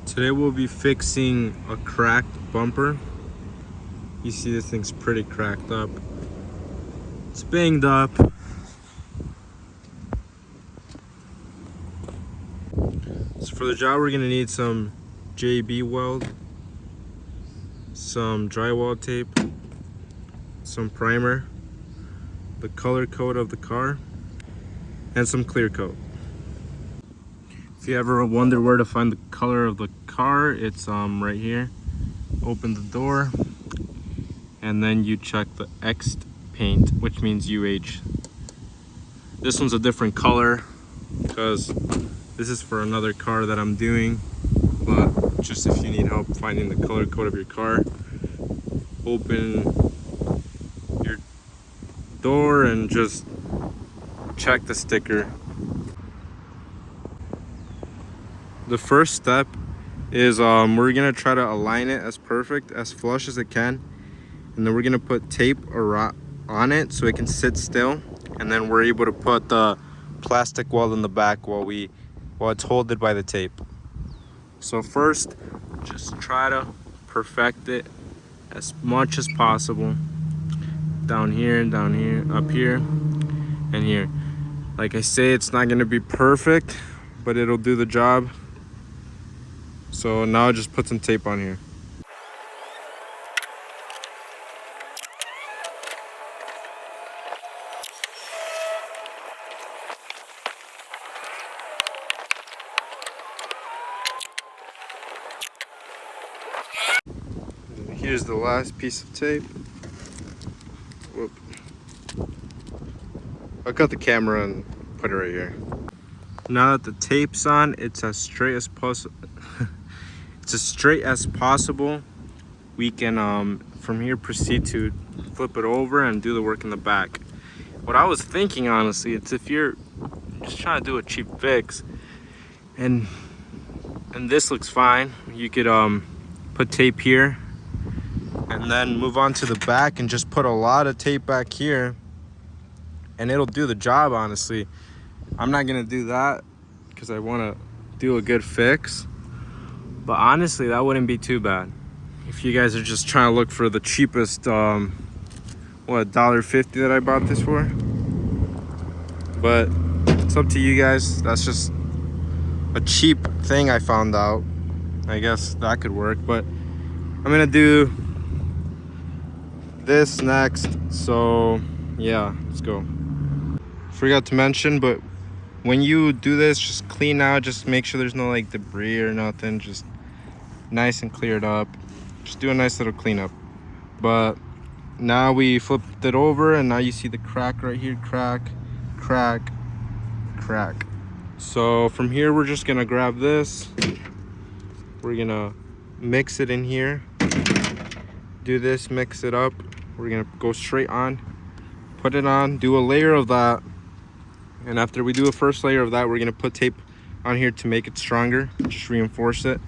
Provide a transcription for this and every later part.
Today we'll be fixing a cracked bumper. You see this thing's pretty cracked up. It's banged up. So for the job we're gonna need some JB weld, some drywall tape, some primer, the color code of the car, and some clear coat. If you ever wonder where to find the color of the car, it's right here. Open the door and then you check the X paint, which means UH. This one's a different color because this is for another car that I'm doing, but just if you need help finding the color code of your car, open your door and just check the sticker. The first step is we're gonna try to align it as perfect, as flush as it can, and then we're gonna put tape on it so it can sit still, and then we're able to put the plastic weld in the back while it's holded by the tape. So first, just try to perfect it as much as possible. Down here, up here, and here. Like I say, it's not gonna be perfect, but it'll do the job. So now just put some tape on here. Here's the last piece of tape. Whoop. I'll cut the camera and put it right here. Now that the tape's on, it's as straight as possible. It's as straight as possible. We can from here proceed to flip it over and do the work in the back. What I was thinking, honestly, it's if you're just trying to do a cheap fix and this looks fine, you could put tape here and then move on to the back and just put a lot of tape back here and it'll do the job. Honestly, I'm not gonna do that because I want to do a good fix, but honestly that wouldn't be too bad if you guys are just trying to look for the cheapest what, $1.50 that I bought this for. But it's up to you guys. That's just a cheap thing I found out. I guess that could work, but I'm gonna do this next. So yeah, let's go. Forgot to mention, but when you do this, just clean out, just make sure there's no like debris or nothing, just nice and cleared up. Just do a nice little cleanup. But now we flipped it over and now you see the crack right here. Crack. So from here we're just gonna grab this, we're gonna mix it in here, do this, mix it up. We're gonna go straight on, put it on, do a layer of that, and after we do a first layer of that, we're gonna put tape on here to make it stronger, just reinforce it.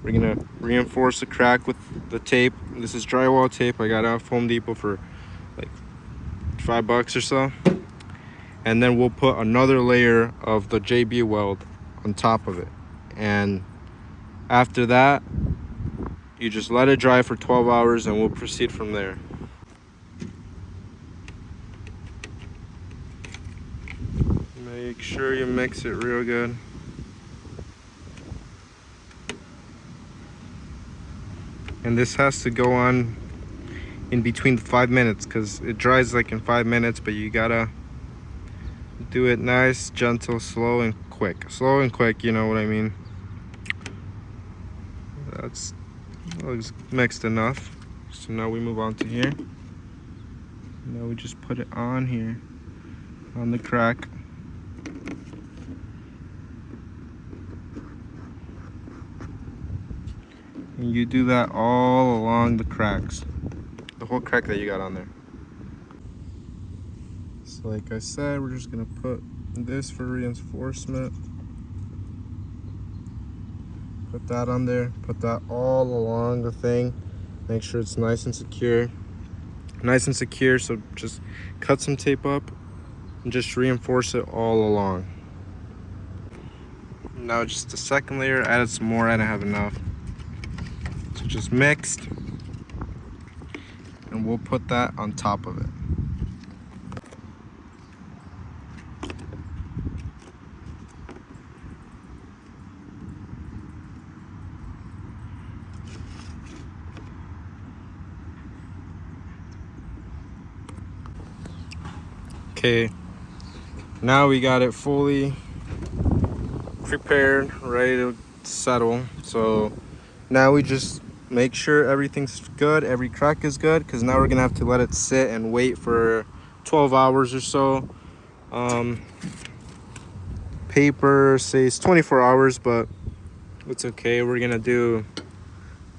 We're gonna reinforce the crack with the tape. This is drywall tape I got off Home Depot for like $5 or so. And then we'll put another layer of the JB weld on top of it. And after that, you just let it dry for 12 hours and we'll proceed from there. Make sure you mix it real good. And this has to go on in between 5 minutes because it dries like in 5 minutes, but you gotta do it nice, gentle, slow and quick. Slow and quick, you know what I mean. That's looks mixed enough. So now we move on to here. Now we just put it on here, on the crack. And you do that all along the cracks, the whole crack that you got on there. So like I said, we're just gonna put this for reinforcement. Put that on there, put that all along the thing. Make sure it's nice and secure. Nice and secure, so just cut some tape up and just reinforce it all along. Now just the second layer, added some more, I didn't have enough. So just mixed. And we'll put that on top of it. Okay, now we got it fully prepared, ready to settle. So now we just make sure everything's good, every crack is good, because now we're gonna have to let it sit and wait for 12 hours or so. Paper says 24 hours, but it's okay. We're gonna do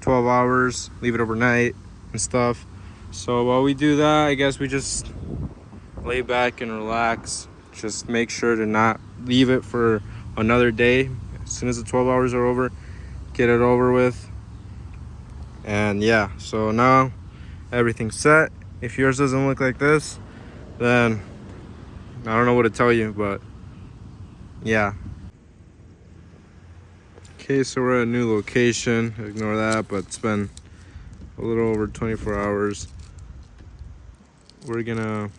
12 hours, leave it overnight and stuff. So while we do that, I guess we just lay back and relax. Just make sure to not leave it for another day. As soon as the 12 hours are over, get it over with. And yeah, so now everything's set. If yours doesn't look like this, then I don't know what to tell you, but yeah. Okay, so we're at a new location. Ignore that, but it's been a little over 24 hours. We're gonna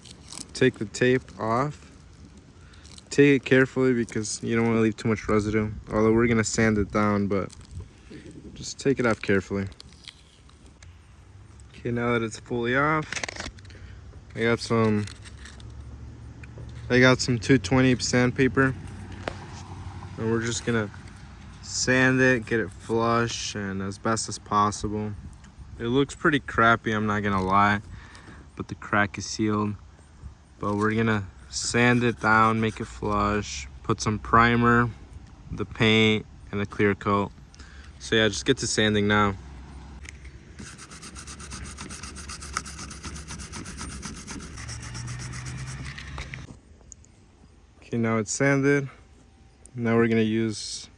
take the tape off. Take it carefully because you don't want to leave too much residue. Although we're gonna sand it down, but just take it off carefully. Okay, now that it's fully off, I got some 220 sandpaper, and we're just gonna sand it, get it flush and as best as possible. It looks pretty crappy, I'm not gonna lie, but the crack is sealed. But we're gonna sand it down, make it flush, put some primer, the paint, and the clear coat. So yeah, just get to sanding now. Okay, now it's sanded. Now we're gonna use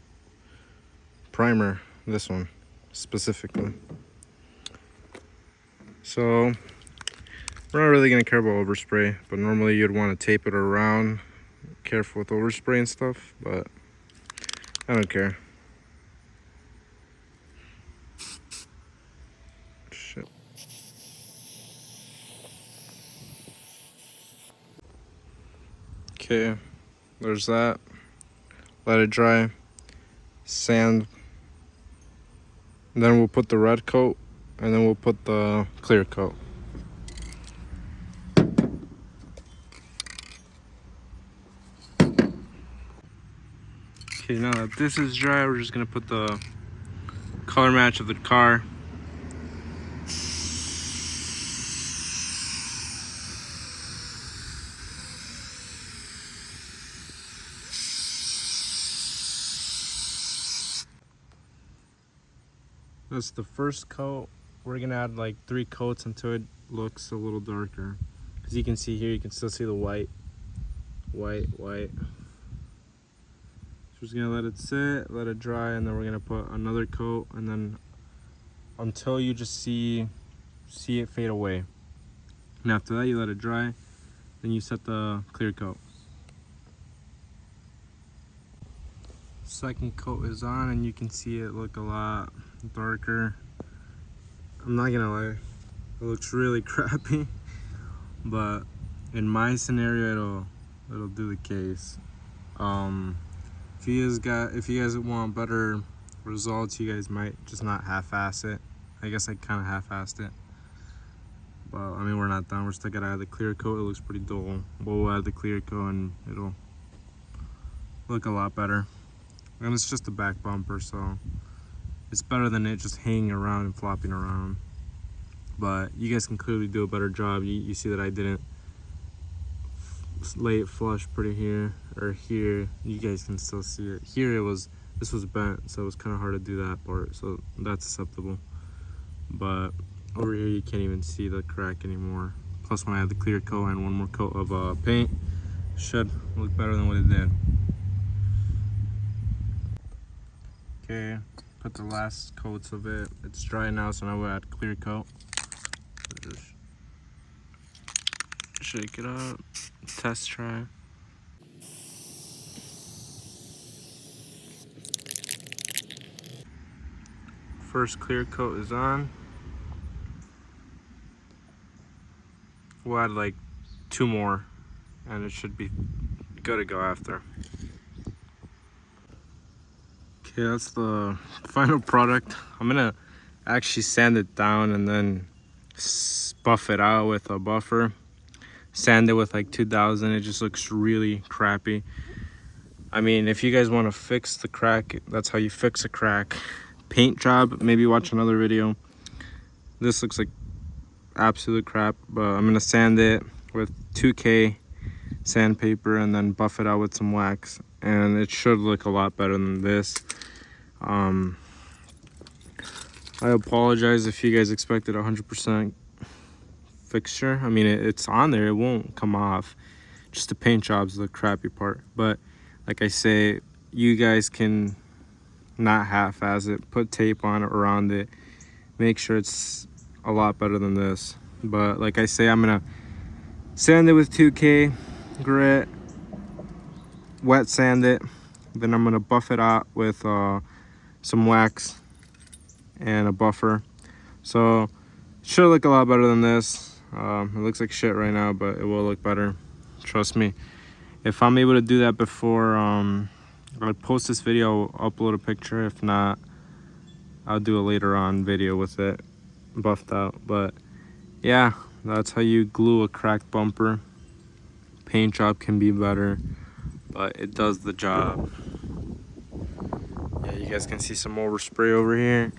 primer, this one specifically. So we're not really gonna care about overspray, but normally you'd want to tape it around. Careful with overspray and stuff, but I don't care. Shit. Okay, there's that. Let it dry. Sand. And then we'll put the red coat, and then we'll put the clear coat. Okay, now that this is dry, we're just gonna put the color match of the car. That's the first coat. We're gonna add like 3 coats until it looks a little darker. As you can see here, you can still see the white. So just gonna let it sit, let it dry, and then we're gonna put another coat, and then until you just see it fade away. And after that, you let it dry, then you set the clear coat. Second coat is on, and you can see it look a lot darker. I'm not gonna lie, it looks really crappy, but in my scenario, it'll do the case. If you guys want better results, you guys might just not half-ass it. I guess I kind of half-assed it, but I mean, we're not done. We're still gonna add the clear coat. It looks pretty dull, but we'll add the clear coat and it'll look a lot better. And it's just a back bumper, so it's better than it just hanging around and flopping around. But you guys can clearly do a better job. You see that I didn't lay it flush pretty here or here. You guys can still see it. Here this was bent, so it was kind of hard to do that part, so that's acceptable. But over here you can't even see the crack anymore. Plus when I have the clear coat and one more coat of paint, it should look better than what it did. Okay, put the last coats of it. It's dry now, so now we'll add clear coat. Just shake it up, test try. First clear coat is on. We'll add like 2 more and it should be good to go after. Okay, that's the final product. I'm gonna actually sand it down and then buff it out with a buffer. Sand it with like 2000. It just looks really crappy. I mean, if you guys want to fix the crack, that's how you fix a crack. Paint job, maybe watch another video. This looks like absolute crap, but I'm gonna sand it with 2K sandpaper and then buff it out with some wax, and it should look a lot better than this. I apologize if you guys expected 100% fixture. I mean, it's on there, it won't come off. Just the paint job's the crappy part. But like I say, you guys can not half-ass it. Put tape on it, around it. Make sure it's a lot better than this. But like I say, I'm gonna sand it with 2K grit, wet sand it, then I'm gonna buff it out with some wax and a buffer. So it should look a lot better than this. It looks like shit right now, but it will look better, trust me. If I'm able to do that before I post this video, I'll upload a picture. If not, I'll do a later on video with it buffed out. But yeah, that's how you glue a cracked bumper. Paint job can be better, but it does the job. Yeah, you guys can see some overspray over here.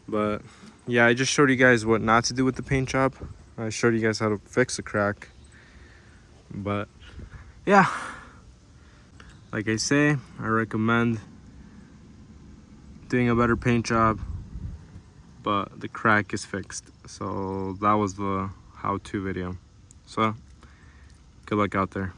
But yeah, I just showed you guys what not to do with the paint job. I showed you guys how to fix a crack. But yeah, like I say, I recommend doing a better paint job, but the crack is fixed. So that was the how-to video. So good luck out there.